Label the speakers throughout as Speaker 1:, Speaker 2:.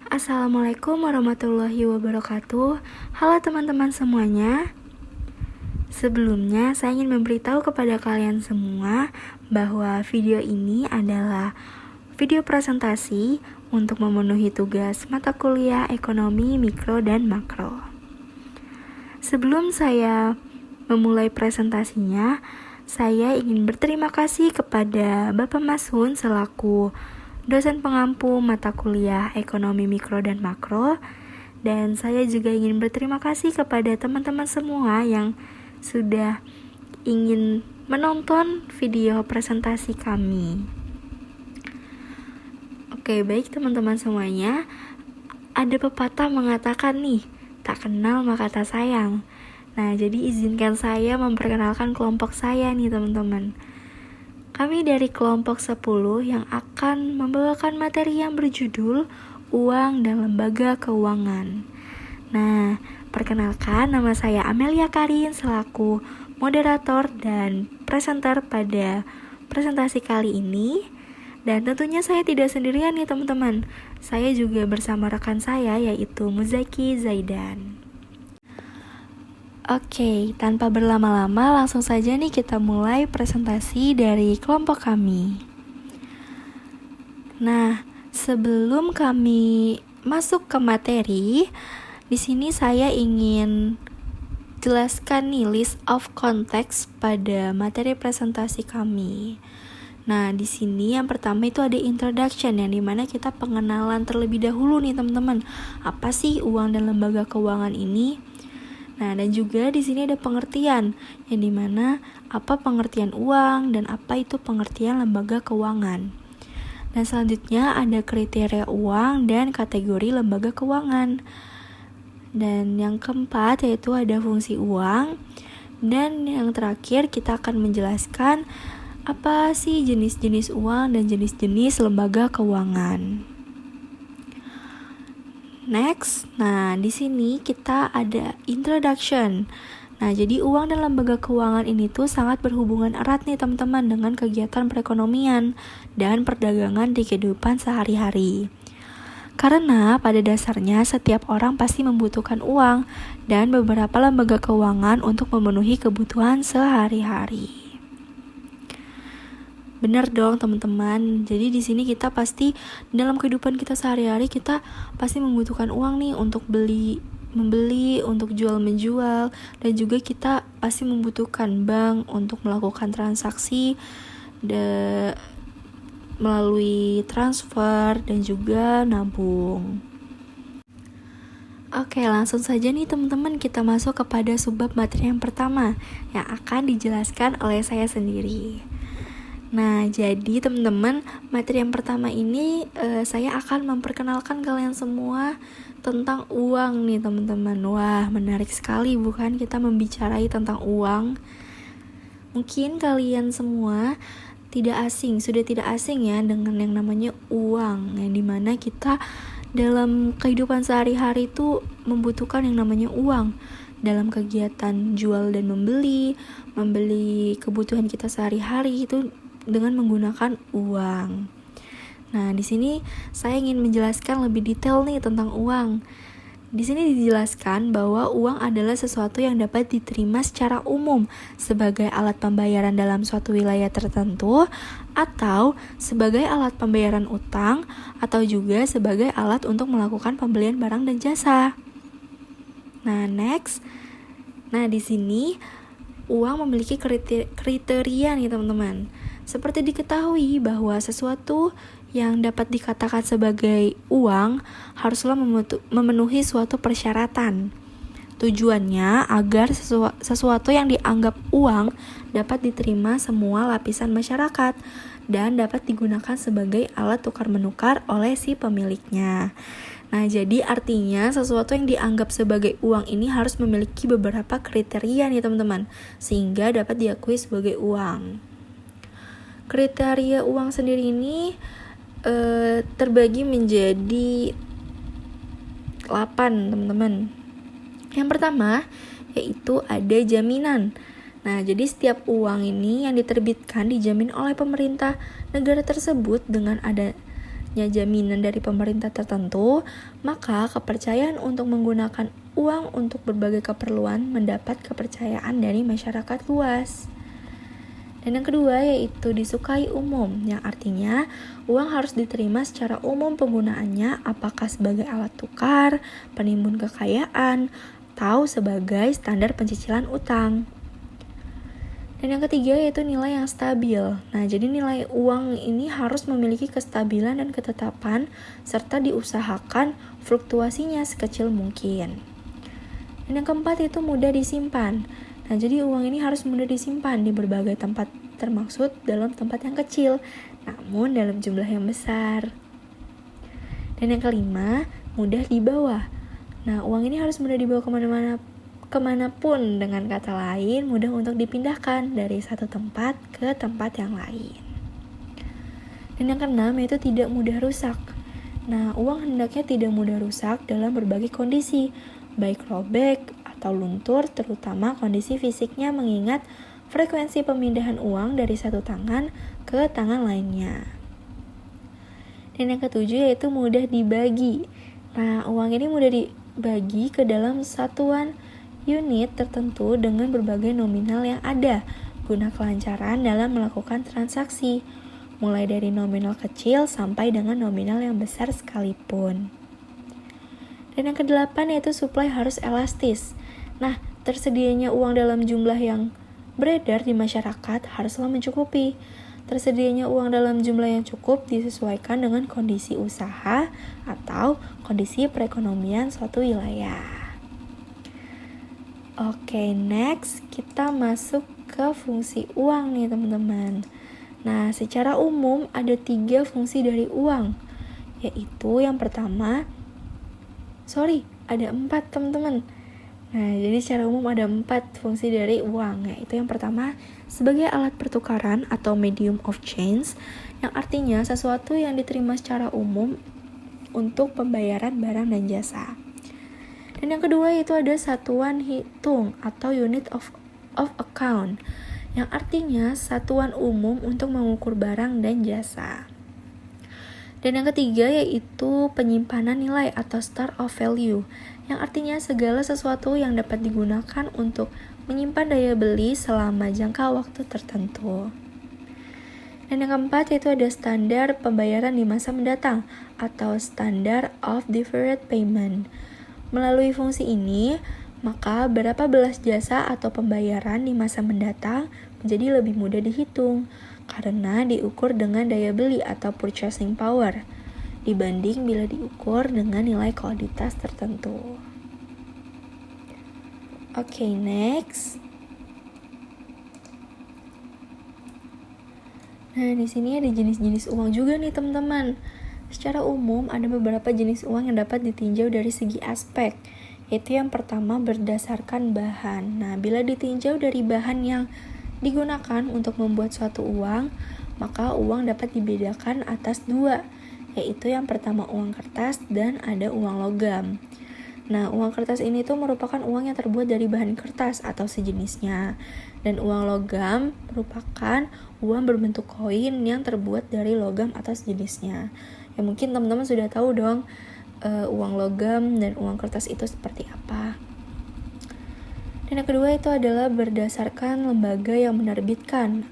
Speaker 1: Assalamualaikum warahmatullahi wabarakatuh. Halo teman-teman semuanya. Sebelumnya saya ingin memberitahu kepada kalian semua bahwa video ini adalah video presentasi untuk memenuhi tugas mata kuliah ekonomi mikro dan makro. Sebelum saya memulai presentasinya, saya ingin berterima kasih kepada Bapak Masun selaku dosen pengampu mata kuliah ekonomi mikro dan makro, dan saya juga ingin berterima kasih kepada teman-teman semua yang sudah ingin menonton video presentasi kami. Oke, baik teman-teman semuanya, ada pepatah mengatakan nih, tak kenal maka tak sayang. Nah, jadi izinkan saya memperkenalkan kelompok saya nih teman-teman. Kami dari kelompok 10 yang akan membawakan materi yang berjudul Uang dan Lembaga Keuangan. Nah, perkenalkan, nama saya Amelia Karin selaku moderator dan presenter pada presentasi kali ini. Dan tentunya saya tidak sendirian nih teman-teman. Saya juga bersama rekan saya yaitu Muzaki Zaidan. Oke, tanpa berlama-lama langsung saja nih kita mulai presentasi dari kelompok kami. Nah, sebelum kami masuk ke materi, di sini saya ingin jelaskan nih list of context pada materi presentasi kami. Nah, di sini yang pertama itu ada introduction, yang dimana kita pengenalan terlebih dahulu nih teman-teman. Apa sih uang dan lembaga keuangan ini? Nah, dan juga di sini ada pengertian, yang dimana apa pengertian uang dan apa itu pengertian lembaga keuangan. Dan selanjutnya ada kriteria uang dan kategori lembaga keuangan. Dan yang keempat yaitu ada fungsi uang. Dan yang terakhir kita akan menjelaskan apa sih jenis-jenis uang dan jenis-jenis lembaga keuangan. Next, nah di sini kita ada introduction. Nah, jadi uang dan lembaga keuangan ini tuh sangat berhubungan erat nih teman-teman dengan kegiatan perekonomian dan perdagangan di kehidupan sehari-hari. Karena pada dasarnya setiap orang pasti membutuhkan uang dan beberapa lembaga keuangan untuk memenuhi kebutuhan sehari-hari. Benar dong teman-teman. Jadi di sini kita pasti dalam kehidupan kita sehari-hari kita pasti membutuhkan uang nih untuk membeli, untuk jual menjual, dan juga kita pasti membutuhkan bank untuk melakukan transaksi melalui transfer dan juga nabung. Oke, langsung saja nih teman-teman kita masuk kepada subbab materi yang pertama yang akan dijelaskan oleh saya sendiri. Nah, jadi teman-teman, materi yang pertama ini saya akan memperkenalkan kalian semua tentang uang nih teman-teman. Wah, menarik sekali bukan kita membicarai tentang uang. Mungkin kalian semua sudah tidak asing ya dengan yang namanya uang, yang dimana kita dalam kehidupan sehari-hari itu membutuhkan yang namanya uang dalam kegiatan jual dan membeli kebutuhan kita sehari-hari itu dengan menggunakan uang. Nah, di sini saya ingin menjelaskan lebih detail nih tentang uang. Di sini dijelaskan bahwa uang adalah sesuatu yang dapat diterima secara umum sebagai alat pembayaran dalam suatu wilayah tertentu, atau sebagai alat pembayaran utang, atau juga sebagai alat untuk melakukan pembelian barang dan jasa. Nah, next. Nah, di sini uang memiliki kriteria nih teman-teman. Seperti diketahui bahwa sesuatu yang dapat dikatakan sebagai uang haruslah memenuhi suatu persyaratan. Tujuannya agar sesuatu yang dianggap uang dapat diterima semua lapisan masyarakat dan dapat digunakan sebagai alat tukar-menukar oleh si pemiliknya. Nah, jadi artinya sesuatu yang dianggap sebagai uang ini harus memiliki beberapa kriteria nih teman-teman, sehingga dapat diakui sebagai uang. Kriteria uang sendiri ini terbagi menjadi 8 teman-teman. Yang pertama yaitu ada jaminan. Nah, jadi setiap uang ini yang diterbitkan dijamin oleh pemerintah negara tersebut dengan ada adanya jaminan dari pemerintah tertentu, maka kepercayaan untuk menggunakan uang untuk berbagai keperluan mendapat kepercayaan dari masyarakat luas. Dan yang kedua yaitu disukai umum, yang artinya uang harus diterima secara umum penggunaannya, apakah sebagai alat tukar, penimbun kekayaan, atau sebagai standar pencicilan utang. Dan yang ketiga yaitu nilai yang stabil. Nah, jadi nilai uang ini harus memiliki kestabilan dan ketetapan, serta diusahakan fluktuasinya sekecil mungkin. Dan yang keempat itu mudah disimpan. Nah, jadi uang ini harus mudah disimpan di berbagai tempat, termaksud dalam tempat yang kecil, namun dalam jumlah yang besar. Dan yang kelima, mudah dibawa. Nah, uang ini harus mudah dibawa kemanapun, dengan kata lain, mudah untuk dipindahkan dari satu tempat ke tempat yang lain. Dan yang keenam, yaitu tidak mudah rusak. Nah, uang hendaknya tidak mudah rusak dalam berbagai kondisi, baik robek atau luntur, terutama kondisi fisiknya, mengingat frekuensi pemindahan uang dari satu tangan ke tangan lainnya. Dan yang ketujuh yaitu mudah dibagi. Nah, uang ini mudah dibagi ke dalam satuan unit tertentu dengan berbagai nominal yang ada, guna kelancaran dalam melakukan transaksi, mulai dari nominal kecil sampai dengan nominal yang besar sekalipun. Dan yang kedelapan yaitu supply harus elastis. Nah, tersedianya uang dalam jumlah yang beredar di masyarakat haruslah mencukupi. Tersedianya uang dalam jumlah yang cukup disesuaikan dengan kondisi usaha atau kondisi perekonomian suatu wilayah. Oke, next kita masuk ke fungsi uang nih teman-teman. Nah, secara umum ada 3 fungsi dari uang, yaitu yang pertama, ada 4 teman-teman. Nah, jadi secara umum ada 4 fungsi dari uang, yaitu yang pertama, sebagai alat pertukaran atau medium of change, yang artinya sesuatu yang diterima secara umum untuk pembayaran barang dan jasa. Dan yang kedua itu ada satuan hitung atau unit of account, yang artinya satuan umum untuk mengukur barang dan jasa. Dan yang ketiga yaitu penyimpanan nilai atau store of value, yang artinya segala sesuatu yang dapat digunakan untuk menyimpan daya beli selama jangka waktu tertentu. Dan yang keempat yaitu ada standar pembayaran di masa mendatang atau standard of deferred payment. Melalui fungsi ini, maka berapa belas jasa atau pembayaran di masa mendatang menjadi lebih mudah dihitung, karena diukur dengan daya beli atau purchasing power, dibanding bila diukur dengan nilai komoditas tertentu. Oke, next. Nah, di sini ada jenis-jenis uang juga nih teman-teman. Secara umum ada beberapa jenis uang yang dapat ditinjau dari segi aspek, yaitu yang pertama berdasarkan bahan. Nah, bila ditinjau dari bahan yang digunakan untuk membuat suatu uang, maka uang dapat dibedakan atas 2, yaitu yang pertama uang kertas dan ada uang logam. Nah, uang kertas ini tuh merupakan uang yang terbuat dari bahan kertas atau sejenisnya, dan uang logam merupakan uang berbentuk koin yang terbuat dari logam atau sejenisnya. Ya mungkin teman-teman sudah tahu dong uang logam dan uang kertas itu seperti apa. Dan yang kedua itu adalah berdasarkan lembaga yang menerbitkan.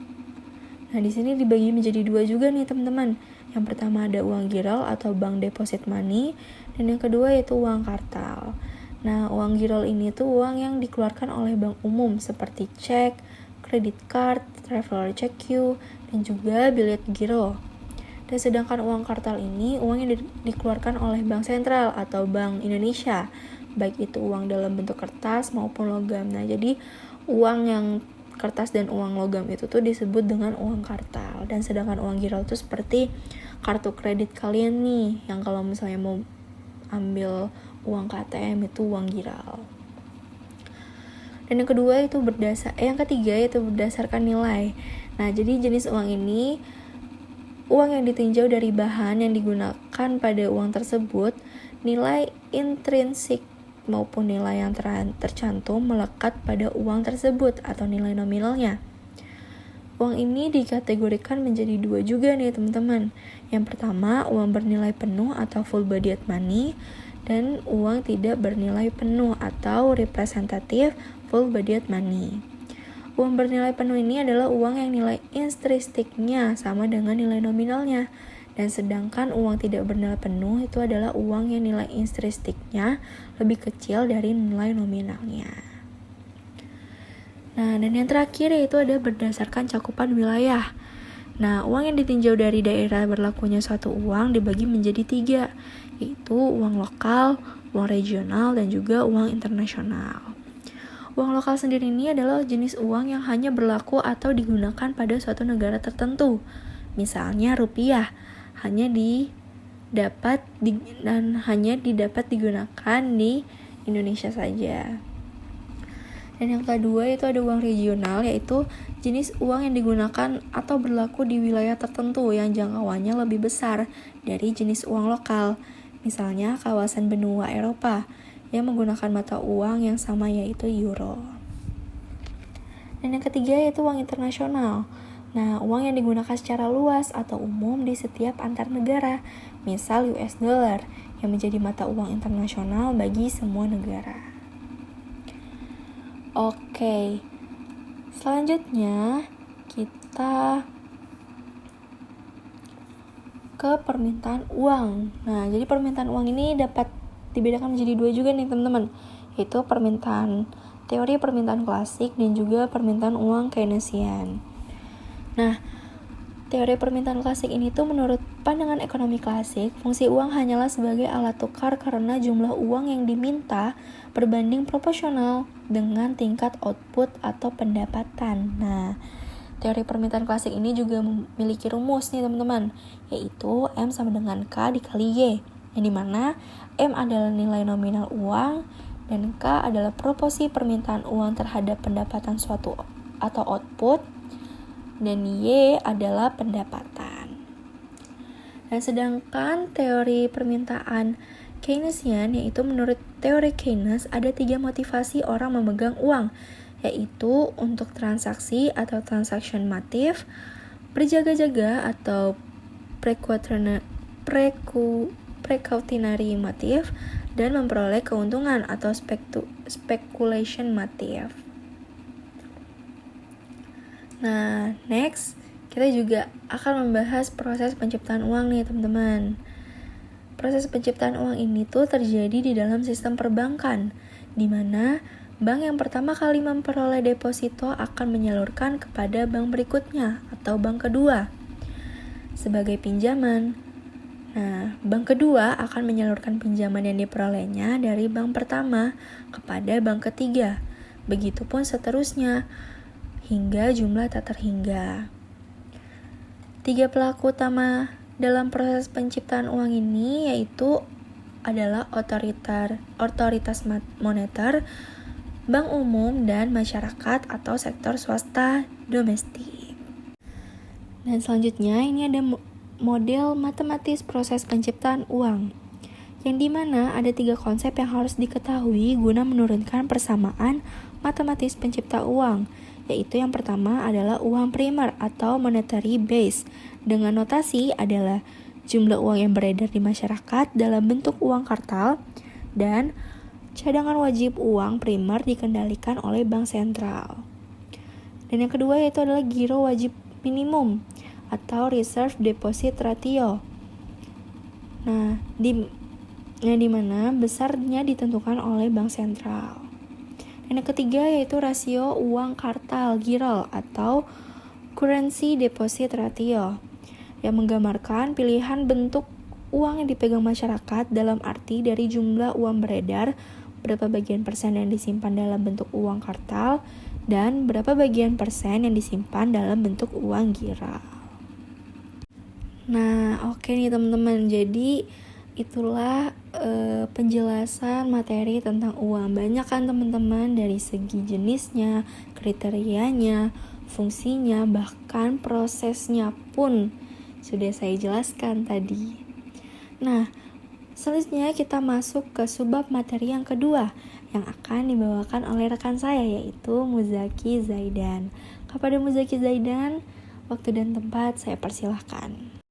Speaker 1: Nah, di sini dibagi menjadi 2 juga nih teman-teman. Yang pertama ada uang giral atau bank deposit money, dan yang kedua yaitu uang kartal. Nah, uang giral ini tuh uang yang dikeluarkan oleh bank umum seperti cek, credit card, traveler check queue, dan juga bilet giro. Dan sedangkan uang kartal ini uang yang dikeluarkan oleh Bank Sentral atau Bank Indonesia, baik itu uang dalam bentuk kertas maupun logam. Nah, jadi uang yang kertas dan uang logam itu tuh disebut dengan uang kartal. Dan sedangkan uang giral itu seperti kartu kredit kalian nih, yang kalau misalnya mau ambil uang KTM itu uang giral. Dan yang kedua itu yang ketiga itu berdasarkan nilai. Nah, jadi jenis uang ini uang yang ditinjau dari bahan yang digunakan pada uang tersebut, nilai intrinsik maupun nilai yang tercantum melekat pada uang tersebut atau nilai nominalnya. Uang ini dikategorikan menjadi dua juga nih teman-teman. Yang pertama, uang bernilai penuh atau full-bodied money, dan uang tidak bernilai penuh atau representative full-bodied money. Uang bernilai penuh ini adalah uang yang nilai intrinsiknya sama dengan nilai nominalnya. Dan sedangkan uang tidak bernilai penuh itu adalah uang yang nilai intrinsiknya lebih kecil dari nilai nominalnya. Nah, dan yang terakhir yaitu ada berdasarkan cakupan wilayah. Nah, uang yang ditinjau dari daerah berlakunya suatu uang dibagi menjadi 3, yaitu uang lokal, uang regional, dan juga uang internasional. Uang lokal sendiri ini adalah jenis uang yang hanya berlaku atau digunakan pada suatu negara tertentu. Misalnya rupiah, hanya didapat digunakan di Indonesia saja. Dan yang kedua itu ada uang regional, yaitu jenis uang yang digunakan atau berlaku di wilayah tertentu yang jangkauannya lebih besar dari jenis uang lokal. Misalnya kawasan benua Eropa yang menggunakan mata uang yang sama yaitu euro. Dan yang ketiga yaitu uang internasional. Nah, uang yang digunakan secara luas atau umum di setiap antar negara. Misal US dollar yang menjadi mata uang internasional bagi semua negara. Oke, selanjutnya kita ke permintaan uang. Nah, jadi permintaan uang ini dapat dibedakan menjadi dua juga nih teman-teman, yaitu teori permintaan klasik dan juga permintaan uang Keynesian. Nah, teori permintaan klasik ini tuh menurut pandangan ekonomi klasik, fungsi uang hanyalah sebagai alat tukar karena jumlah uang yang diminta berbanding proporsional dengan tingkat output atau pendapatan. Nah, teori permintaan klasik ini juga memiliki rumus nih teman-teman, yaitu M sama dengan K dikali Y, yang dimana M adalah nilai nominal uang dan K adalah proporsi permintaan uang terhadap pendapatan suatu atau output, dan Y adalah pendapatan. Dan sedangkan teori permintaan Keynesian, yaitu menurut teori Keynes ada 3 motivasi orang memegang uang, yaitu untuk transaksi atau transaction motive, berjaga-jaga atau precautionary motive, dan memperoleh keuntungan atau speculation motive. Nah, next kita juga akan membahas proses penciptaan uang nih teman-teman. Proses penciptaan uang ini tuh terjadi di dalam sistem perbankan, di mana bank yang pertama kali memperoleh deposito akan menyalurkan kepada bank berikutnya atau bank kedua sebagai pinjaman. Nah, bank kedua akan menyalurkan pinjaman yang diperolehnya dari bank pertama kepada bank ketiga. Begitupun seterusnya, hingga jumlah tak terhingga. 3 pelaku utama dalam proses penciptaan uang ini yaitu adalah otoritas moneter, bank umum, dan masyarakat atau sektor swasta domestik. Dan selanjutnya ini ada model matematis proses penciptaan uang, yang dimana ada 3 konsep yang harus diketahui guna menurunkan persamaan matematis pencipta uang, yaitu yang pertama adalah uang primer atau monetary base, dengan notasi adalah jumlah uang yang beredar di masyarakat dalam bentuk uang kartal, dan cadangan wajib uang primer dikendalikan oleh bank sentral. Dan yang kedua yaitu adalah giro wajib minimum atau reserve deposit ratio. Nah, di mana besarnya ditentukan oleh bank sentral. Dan yang ketiga yaitu rasio uang kartal giral atau currency deposit ratio, yang menggambarkan pilihan bentuk uang yang dipegang masyarakat dalam arti dari jumlah uang beredar, berapa bagian persen yang disimpan dalam bentuk uang kartal, dan berapa bagian persen yang disimpan dalam bentuk uang giral. Nah, oke nih teman-teman, jadi itulah penjelasan materi tentang uang. Banyak kan teman-teman, dari segi jenisnya, kriterianya, fungsinya, bahkan prosesnya pun sudah saya jelaskan tadi. Nah, selanjutnya kita masuk ke subbab materi yang kedua yang akan dibawakan oleh rekan saya, yaitu Muzaki Zaidan. Kepada Muzaki Zaidan, waktu dan tempat saya persilahkan.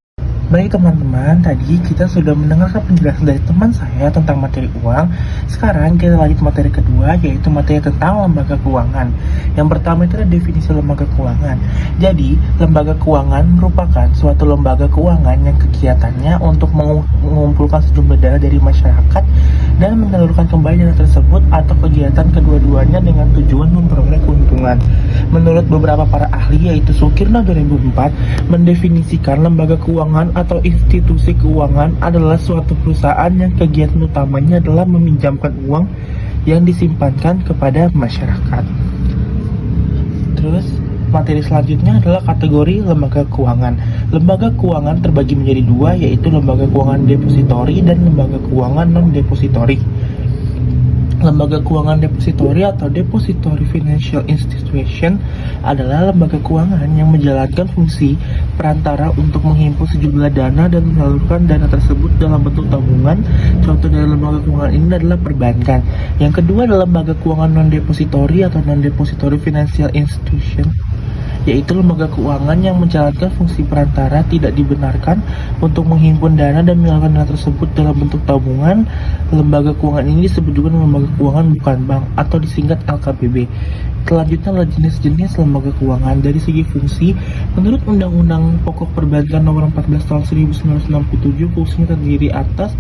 Speaker 2: Baik teman-teman, tadi kita sudah mendengarkan penjelasan dari teman saya tentang materi uang. Sekarang kita lanjut materi kedua, yaitu materi tentang lembaga keuangan. Yang pertama itu adalah definisi lembaga keuangan. Jadi, lembaga keuangan merupakan suatu lembaga keuangan yang kegiatannya untuk mengumpulkan sejumlah dana dari masyarakat dan menyalurkan kembali dana tersebut atau kegiatan kedua-duanya dengan tujuan memperoleh keuntungan. Menurut beberapa para ahli, yaitu Sukirno 2004, mendefinisikan lembaga keuangan atau institusi keuangan adalah suatu perusahaan yang kegiatan utamanya adalah meminjamkan uang yang disimpankan kepada masyarakat. Terus materi selanjutnya adalah kategori lembaga keuangan. Lembaga keuangan terbagi menjadi dua, yaitu lembaga keuangan depositori dan lembaga keuangan non-depositori. Lembaga keuangan depositori atau depository financial institution adalah lembaga keuangan yang menjalankan fungsi perantara untuk menghimpun sejumlah dana dan menyalurkan dana tersebut dalam bentuk tabungan. Contoh dari lembaga keuangan ini adalah perbankan. Yang kedua adalah lembaga keuangan non-depositori atau non-depository financial institution, yaitu lembaga keuangan yang menjalankan fungsi perantara, tidak dibenarkan untuk menghimpun dana dan menyalurkan dana tersebut dalam bentuk tabungan. Lembaga keuangan ini disebut juga lembaga keuangan bukan bank atau disingkat LKBB. Selanjutnya adalah jenis-jenis lembaga keuangan. Dari segi fungsi, menurut Undang-Undang Pokok Perbankan Nomor 14 Tahun 1967, fungsinya terdiri atas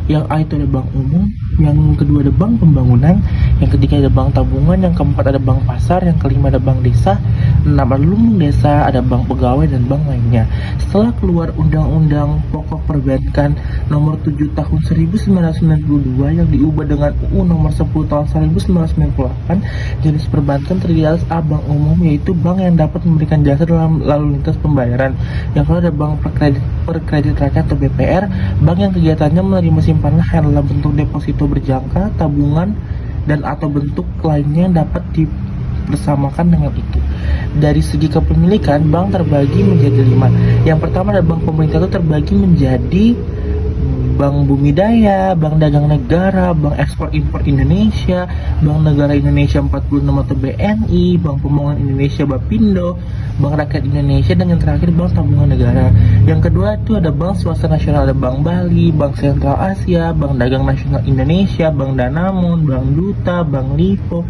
Speaker 2: yang A itu ada bank umum, yang kedua ada bank pembangunan, yang ketiga ada bank tabungan, yang keempat ada bank pasar, yang kelima ada bank desa, 6 ada lumbung desa, ada bank pegawai dan bank lainnya. Setelah keluar Undang-Undang Pokok Perbankan Nomor 7 Tahun 1992 yang diubah dengan UU Nomor 10 Tahun 1998, jenis perbankan terdiri atas A, bank umum, yaitu bank yang dapat memberikan jasa dalam lalu lintas pembayaran. Yang kedua ada bank perkredit rakyat atau BPR, bank yang kegiatannya menerima simpanan dalam bentuk deposito berjangka, tabungan, dan atau bentuk lainnya yang dapat bersamakan dengan itu. Dari segi kepemilikan, bank terbagi menjadi 5. Yang pertama adalah bank pemerintah, itu terbagi menjadi Bank Bumi Daya, Bank Dagang Negara, Bank Ekspor Impor Indonesia, Bank Negara Indonesia 46 atau BNI, Bank Pembangunan Indonesia Bapindo, Bank Rakyat Indonesia, dan yang terakhir Bank Tabungan Negara. Yang kedua itu ada Bank Swasta Nasional, ada Bank Bali, Bank Sentral Asia, Bank Dagang Nasional Indonesia, Bank Danamon, Bank Duta, Bank Lipo,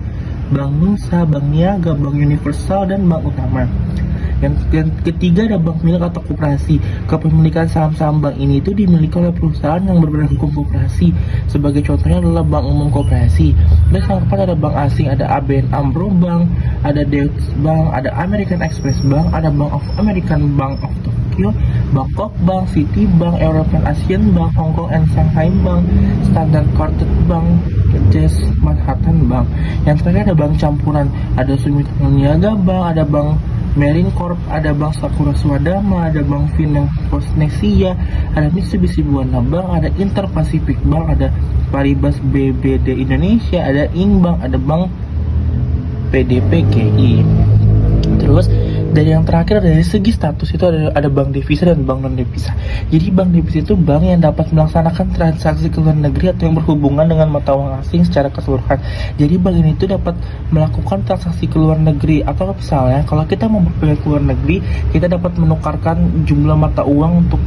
Speaker 2: Bank Nusa, Bank Niaga, Bank Universal, dan Bank Utama. Yang ketiga ada bank milik atau koperasi. Kepemilikan saham-saham bank ini itu dimiliki oleh perusahaan yang berbadan hukum koperasi. Sebagai contohnya adalah Bank Umum Koperasi. Dan yang keempat ada bank asing, ada ABN AMRO Bank, ada Deutsche Bank, ada American Express Bank, ada Bank of American Bank of Tokyo, Bangkok Bank, Citibank, European Asian Bank, Hong Kong and Shanghai Bank, Standard Chartered Bank, Chase Manhattan Bank. Yang terakhir ada bank campuran, ada Sumitomo Niaga Bank, ada Bank Marine Corp, ada Bank Sakura Swadama, ada Bank Financial Nesia, ada Mitsubishi Buana Bank, ada Interpacific Bank, ada Paribas BBD Indonesia, ada Inbank, ada Bank PDPGI. Terus dari yang terakhir dari segi status itu ada bank devisa dan bank non devisa. Jadi bank devisa itu bank yang dapat melaksanakan transaksi ke luar negeri atau yang berhubungan dengan mata uang asing secara keseluruhan. Jadi bank ini itu dapat melakukan transaksi ke luar negeri, atau misalnya kalau kita mau berpergian ke luar negeri, kita dapat menukarkan jumlah mata uang untuk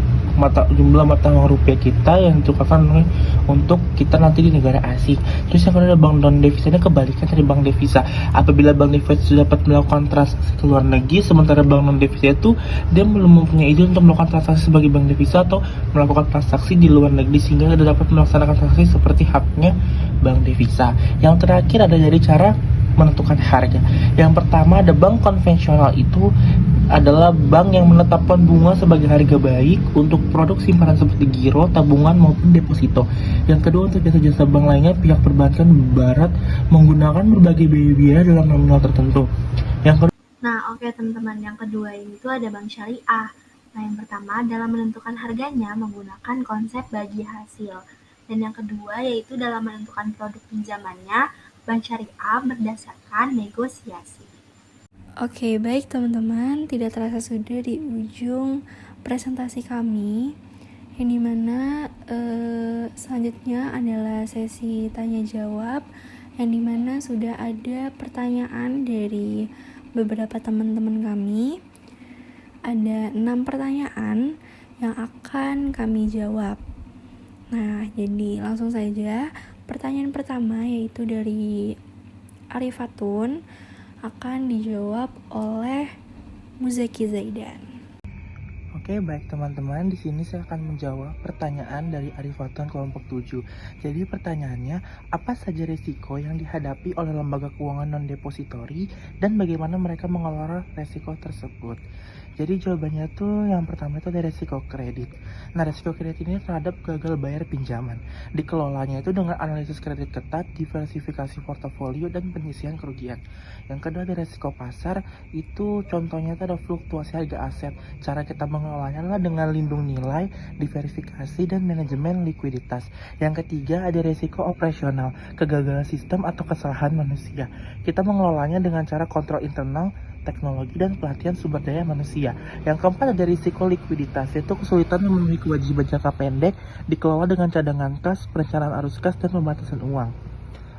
Speaker 2: jumlah mata uang rupiah kita yang ditukarkan untuk kita nanti di negara asing. Terus yang kedua ada bank non devisa, ini kebalikan dari bank devisa. Apabila bank devisa dapat melakukan transaksi ke luar negeri, sementara bank non devisa itu dia belum mempunyai izin untuk melakukan transaksi sebagai bank devisa atau melakukan transaksi di luar negeri, sehingga dia dapat melaksanakan transaksi seperti haknya bank devisa. Yang terakhir ada dari cara menentukan harga. Yang pertama ada bank konvensional, itu adalah bank yang menetapkan bunga sebagai harga baik untuk produk simpanan seperti giro, tabungan maupun deposito. Yang kedua untuk jasa-jasa bank lainnya, pihak perbankan barat menggunakan berbagai biaya dalam nominal tertentu. Yang kedua,
Speaker 1: teman-teman, yang kedua ini tuh ada bank syariah. Nah, yang pertama dalam menentukan harganya menggunakan konsep bagi hasil. Dan yang kedua yaitu dalam menentukan produk pinjamannya, bank syariah berdasarkan negosiasi. Oke, baik teman-teman, tidak terasa sudah di ujung presentasi kami, yang dimana selanjutnya adalah sesi tanya jawab, yang dimana sudah ada pertanyaan dari beberapa teman-teman kami. Ada 6 pertanyaan yang akan kami jawab. Nah, jadi langsung saja. Pertanyaan pertama yaitu dari Arifatun akan dijawab oleh Muzaki Zaidan.
Speaker 2: Oke, baik teman-teman, di sini saya akan menjawab pertanyaan dari Arifatun kelompok 7. Jadi pertanyaannya, apa saja risiko yang dihadapi oleh lembaga keuangan non-depositori dan bagaimana mereka mengelola risiko tersebut? Jadi jawabannya tuh yang pertama itu ada risiko kredit. Nah, risiko kredit ini terhadap gagal bayar pinjaman. Dikelolanya itu dengan analisis kredit ketat, diversifikasi portofolio, dan penyisian kerugian. Yang kedua ada risiko pasar, itu contohnya itu ada fluktuasi harga aset. Cara kita mengelolanya adalah dengan lindung nilai, diverifikasi, dan manajemen likuiditas. Yang ketiga ada risiko operasional, kegagalan sistem atau kesalahan manusia. Kita mengelolanya dengan cara kontrol internal, teknologi, dan pelatihan sumber daya manusia. Yang keempat ada risiko likuiditas, yaitu kesulitan memenuhi kewajiban jangka pendek, dikelola dengan cadangan kas, perencanaan arus kas, dan pembatasan uang.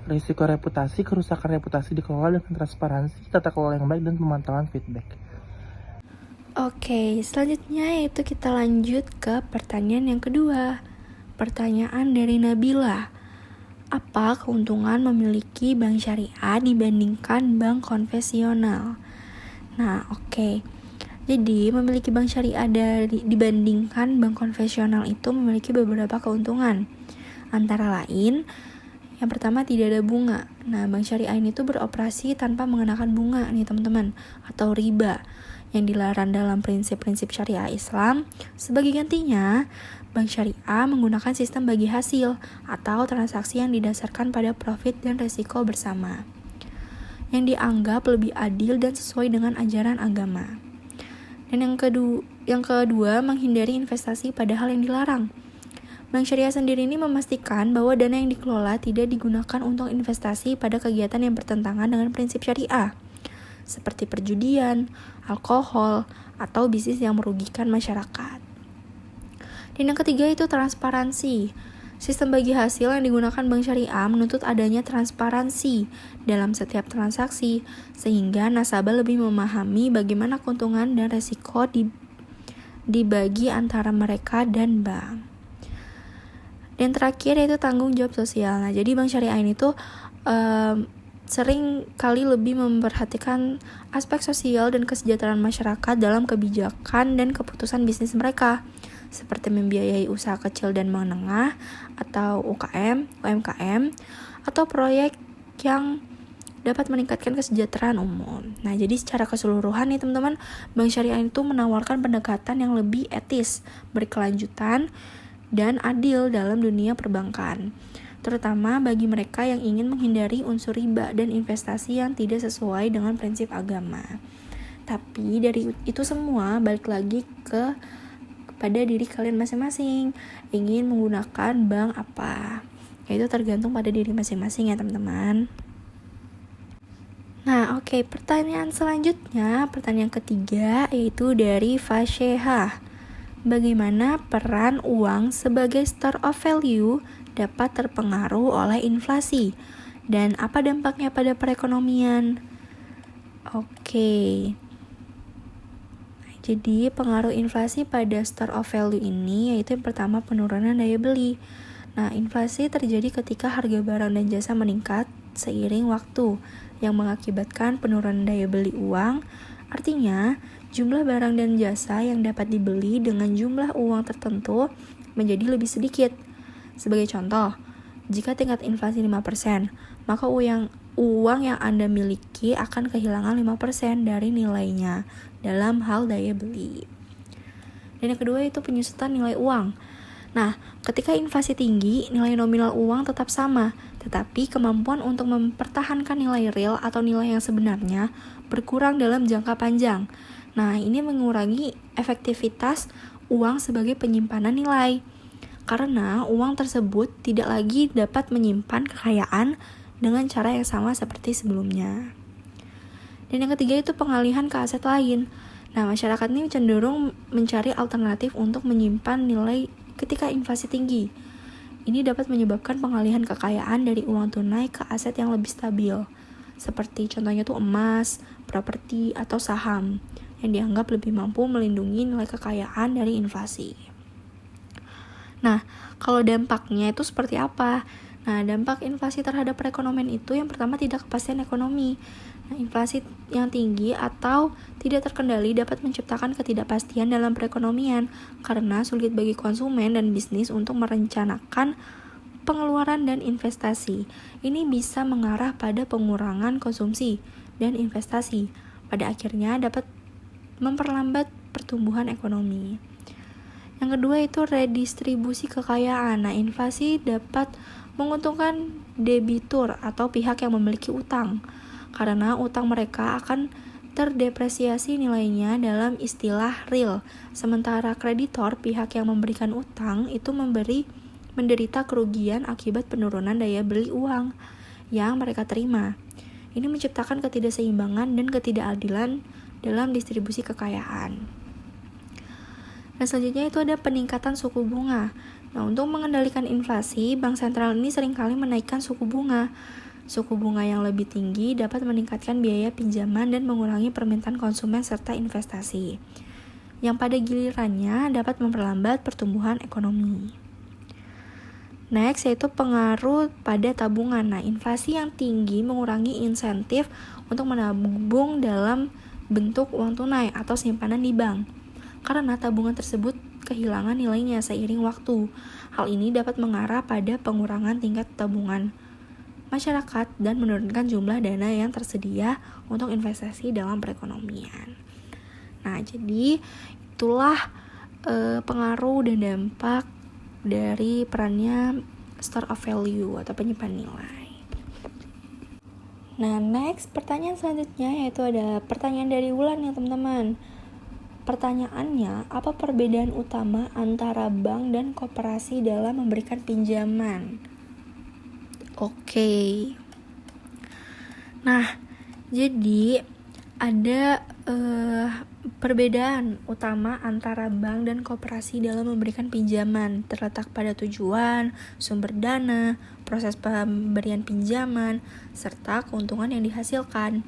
Speaker 2: Risiko reputasi, kerusakan reputasi dikelola dengan transparansi, tata kelola yang baik, dan pemantauan feedback.
Speaker 1: Oke, selanjutnya yaitu kita lanjut ke pertanyaan yang kedua. Pertanyaan dari Nabila. Apa keuntungan memiliki bank syariah dibandingkan bank konvensional? Nah, oke. Jadi, memiliki bank syariah dibandingkan bank konvensional itu memiliki beberapa keuntungan. Antara lain, yang pertama tidak ada bunga. Nah, bank syariah ini tuh beroperasi tanpa mengenakan bunga nih teman-teman, atau riba yang dilarang dalam prinsip-prinsip syariah Islam. Sebagai gantinya, bank syariah menggunakan sistem bagi hasil atau transaksi yang didasarkan pada profit dan resiko bersama, yang dianggap lebih adil dan sesuai dengan ajaran agama. Dan yang kedua, menghindari investasi pada hal yang dilarang. Bank syariah sendiri ini memastikan bahwa dana yang dikelola tidak digunakan untuk investasi pada kegiatan yang bertentangan dengan prinsip syariah, seperti perjudian, alkohol, atau bisnis yang merugikan masyarakat. Dan yang ketiga itu transparansi. Sistem bagi hasil yang digunakan bank syariah menuntut adanya transparansi dalam setiap transaksi, sehingga nasabah lebih memahami bagaimana keuntungan dan resiko dibagi antara mereka dan bank. Dan terakhir yaitu tanggung jawab sosial. Nah, jadi bank syariah ini tuh sering kali lebih memperhatikan aspek sosial dan kesejahteraan masyarakat dalam kebijakan dan keputusan bisnis mereka, seperti membiayai usaha kecil dan menengah atau UMKM, atau proyek yang dapat meningkatkan kesejahteraan umum. Nah, jadi secara keseluruhan nih teman-teman, bank syariah itu menawarkan pendekatan yang lebih etis, berkelanjutan, dan adil dalam dunia perbankan, terutama bagi mereka yang ingin menghindari unsur riba dan investasi yang tidak sesuai dengan prinsip agama. Tapi dari itu semua balik lagi kepada diri kalian masing-masing, ingin menggunakan bank apa, yaitu tergantung pada diri masing-masing ya teman-teman. Nah, oke, pertanyaan selanjutnya, pertanyaan ketiga yaitu dari Fashehah. Bagaimana peran uang sebagai store of value dapat terpengaruh oleh inflasi dan apa dampaknya pada perekonomian? Oke. Jadi pengaruh inflasi pada store of value ini yaitu yang pertama penurunan daya beli. Nah, inflasi terjadi ketika harga barang dan jasa meningkat seiring waktu yang mengakibatkan penurunan daya beli uang. Artinya, jumlah barang dan jasa yang dapat dibeli dengan jumlah uang tertentu menjadi lebih sedikit. Sebagai contoh, jika tingkat inflasi 5%, maka uang yang Anda miliki akan kehilangan 5% dari nilainya dalam hal daya beli. Dan yang kedua itu penyusutan nilai uang. Nah, ketika inflasi tinggi, nilai nominal uang tetap sama, tetapi kemampuan untuk mempertahankan nilai real atau nilai yang sebenarnya berkurang dalam jangka panjang. Nah, ini mengurangi efektivitas uang sebagai penyimpanan nilai, karena uang tersebut tidak lagi dapat menyimpan kekayaan dengan cara yang sama seperti sebelumnya. Dan yang ketiga itu pengalihan ke aset lain. Nah, masyarakat ini cenderung mencari alternatif untuk menyimpan nilai ketika inflasi tinggi. Ini dapat menyebabkan pengalihan kekayaan dari uang tunai ke aset yang lebih stabil, seperti contohnya tuh emas, properti, atau saham yang dianggap lebih mampu melindungi nilai kekayaan dari inflasi. Nah, kalau dampaknya itu seperti apa? Nah, dampak inflasi terhadap perekonomian itu yang pertama tidak kepastian ekonomi. Nah, inflasi yang tinggi atau tidak terkendali dapat menciptakan ketidakpastian dalam perekonomian karena sulit bagi konsumen dan bisnis untuk merencanakan pengeluaran dan investasi. Ini bisa mengarah pada pengurangan konsumsi dan investasi. Pada akhirnya dapat memperlambat pertumbuhan ekonomi. Yang kedua itu redistribusi kekayaan. Nah, inflasi dapat menguntungkan debitur atau pihak yang memiliki utang karena utang mereka akan terdepresiasi nilainya dalam istilah real. Sementara kreditor, pihak yang memberikan utang, itu menderita kerugian akibat penurunan daya beli uang yang mereka terima. Ini menciptakan ketidakseimbangan dan ketidakadilan dalam distribusi kekayaan. Dan selanjutnya itu ada peningkatan suku bunga. Nah, untuk mengendalikan inflasi, bank sentral ini seringkali menaikkan suku bunga. Suku bunga yang lebih tinggi dapat meningkatkan biaya pinjaman dan mengurangi permintaan konsumen serta investasi, yang pada gilirannya dapat memperlambat pertumbuhan ekonomi. Next, yaitu pengaruh pada tabungan. Nah, inflasi yang tinggi mengurangi insentif untuk menabung dalam bentuk uang tunai atau simpanan di bank, karena tabungan tersebut kehilangan nilainya seiring waktu. Hal ini dapat mengarah pada pengurangan tingkat tabungan masyarakat dan menurunkan jumlah dana yang tersedia untuk investasi dalam perekonomian. Nah, jadi itulah pengaruh dan dampak dari perannya store of value atau penyimpan nilai. Nah, next pertanyaan selanjutnya yaitu ada pertanyaan dari Wulan ya teman-teman. Pertanyaannya, apa perbedaan utama antara bank dan koperasi dalam memberikan pinjaman? Oke. Nah, jadi ada perbedaan utama antara bank dan koperasi dalam memberikan pinjaman terletak pada tujuan, sumber dana, proses pemberian pinjaman, serta keuntungan yang dihasilkan.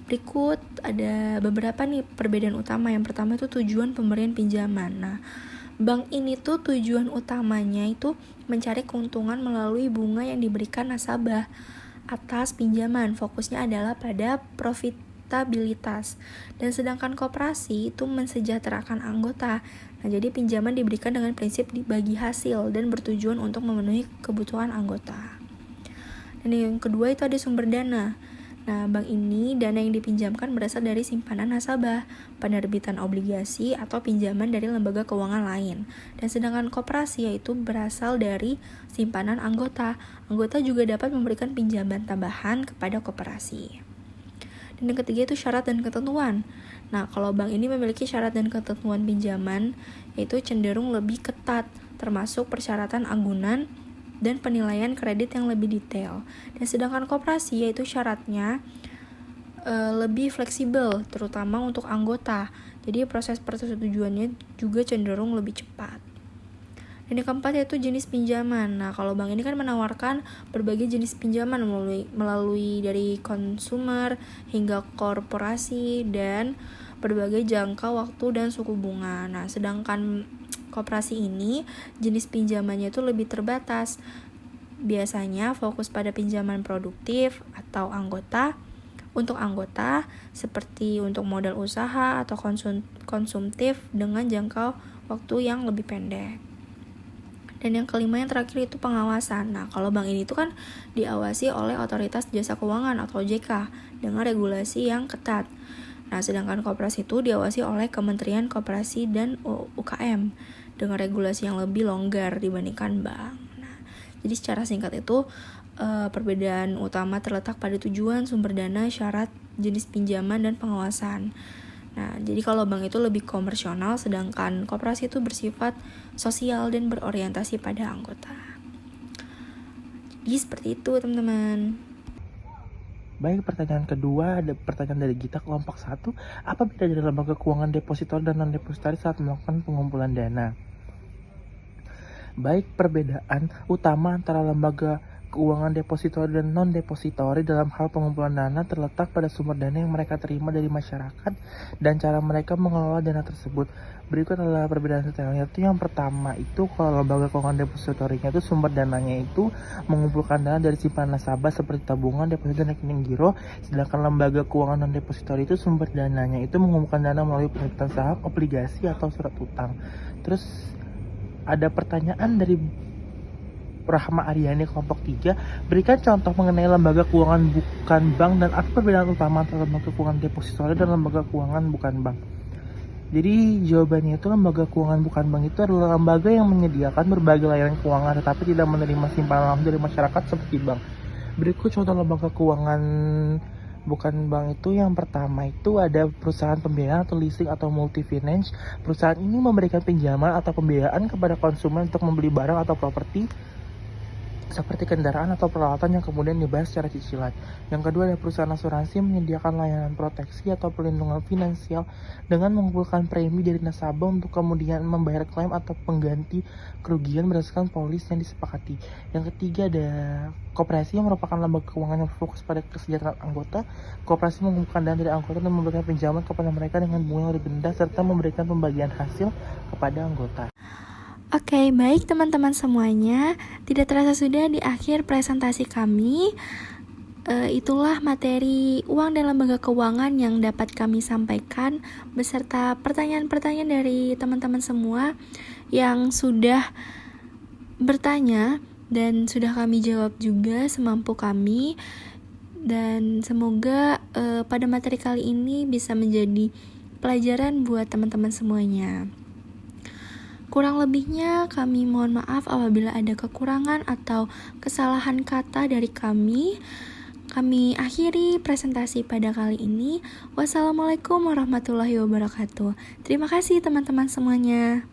Speaker 1: Berikut ada beberapa nih perbedaan utama. Yang pertama itu tujuan pemberian pinjaman. Nah, bank ini tuh tujuan utamanya itu mencari keuntungan melalui bunga yang diberikan nasabah atas pinjaman. Fokusnya adalah pada profitabilitas. Dan sedangkan koperasi itu mensejahterakan anggota. Nah, jadi pinjaman diberikan dengan prinsip dibagi hasil dan bertujuan untuk memenuhi kebutuhan anggota. Dan yang kedua itu ada sumber dana. Nah, bank ini dana yang dipinjamkan berasal dari simpanan nasabah, penerbitan obligasi, atau pinjaman dari lembaga keuangan lain. Dan sedangkan koperasi yaitu berasal dari simpanan anggota. Anggota juga dapat memberikan pinjaman tambahan kepada koperasi. Dan yang ketiga itu syarat dan ketentuan. Nah, kalau bank ini memiliki syarat dan ketentuan pinjaman, yaitu cenderung lebih ketat, termasuk persyaratan agunan dan penilaian kredit yang lebih detail. Dan sedangkan koperasi yaitu syaratnya lebih fleksibel, terutama untuk anggota. Jadi proses persetujuannya juga cenderung lebih cepat. Dan yang keempat yaitu jenis pinjaman. Nah, kalau bank ini kan menawarkan berbagai jenis pinjaman melalui dari konsumer hingga korporasi dan berbagai jangka waktu dan suku bunga. Nah, sedangkan koperasi ini jenis pinjamannya itu lebih terbatas. Biasanya fokus pada pinjaman produktif atau untuk anggota seperti untuk modal usaha atau konsumtif dengan jangka waktu yang lebih pendek. Dan yang kelima yang terakhir itu pengawasan. Nah, kalau bank ini itu kan diawasi oleh Otoritas Jasa Keuangan atau OJK dengan regulasi yang ketat. Nah, sedangkan koperasi itu diawasi oleh Kementerian Koperasi dan UKM dengan regulasi yang lebih longgar dibandingkan bank. Nah, jadi secara singkat itu perbedaan utama terletak pada tujuan, sumber dana, syarat, jenis pinjaman, dan pengawasan. Nah, jadi kalau bank itu lebih komersional, sedangkan koperasi itu bersifat sosial dan berorientasi pada anggota. Jadi seperti itu teman-teman.
Speaker 2: Baik, pertanyaan kedua, ada pertanyaan dari Gita kelompok 1. Apa beda dari lembaga keuangan depositor dan non-depositori saat melakukan pengumpulan dana? Baik, perbedaan utama antara lembaga keuangan depositori dan non-depositori dalam hal pengumpulan dana terletak pada sumber dana yang mereka terima dari masyarakat dan cara mereka mengelola dana tersebut. Berikut adalah perbedaan detailnya. Itu yang pertama itu kalau lembaga keuangan depositorinya itu sumber dananya itu mengumpulkan dana dari simpanan nasabah seperti tabungan, deposito, dan rekening giro. Sedangkan lembaga keuangan non-depositori itu sumber dananya itu mengumpulkan dana melalui penerbitan saham, obligasi, atau surat utang. Terus ada pertanyaan dari Rahma Aryani kelompok 3, berikan contoh mengenai lembaga keuangan bukan bank dan apa perbedaan utama antara lembaga keuangan depositori dan lembaga keuangan bukan bank. Jadi jawabannya itu lembaga keuangan bukan bank itu adalah lembaga yang menyediakan berbagai layanan keuangan tetapi tidak menerima simpanan langsung dari masyarakat seperti bank. Berikut contoh lembaga keuangan bukan bank itu. Yang pertama itu ada perusahaan pembiayaan atau leasing atau multifinance. Perusahaan ini memberikan pinjaman atau pembiayaan kepada konsumen untuk membeli barang atau properti seperti kendaraan atau peralatan yang kemudian dibayar secara cicilan. Yang kedua ada perusahaan asuransi menyediakan layanan proteksi atau perlindungan finansial dengan mengumpulkan premi dari nasabah untuk kemudian membayar klaim atau pengganti kerugian berdasarkan polis yang disepakati. Yang ketiga ada koperasi yang merupakan lembaga keuangan yang fokus pada kesejahteraan anggota. Koperasi mengumpulkan dana dari anggota dan memberikan pinjaman kepada mereka dengan bunga yang lebih rendah serta memberikan pembagian hasil kepada anggota.
Speaker 1: Oke, baik teman-teman semuanya, tidak terasa sudah di akhir presentasi kami. Itulah materi uang dan lembaga keuangan yang dapat kami sampaikan beserta pertanyaan-pertanyaan dari teman-teman semua yang sudah bertanya dan sudah kami jawab juga semampu kami. Dan semoga pada materi kali ini bisa menjadi pelajaran buat teman-teman semuanya. Kurang lebihnya kami mohon maaf apabila ada kekurangan atau kesalahan kata dari kami. Kami akhiri presentasi pada kali ini. Wassalamualaikum warahmatullahi wabarakatuh. Terima kasih teman-teman semuanya.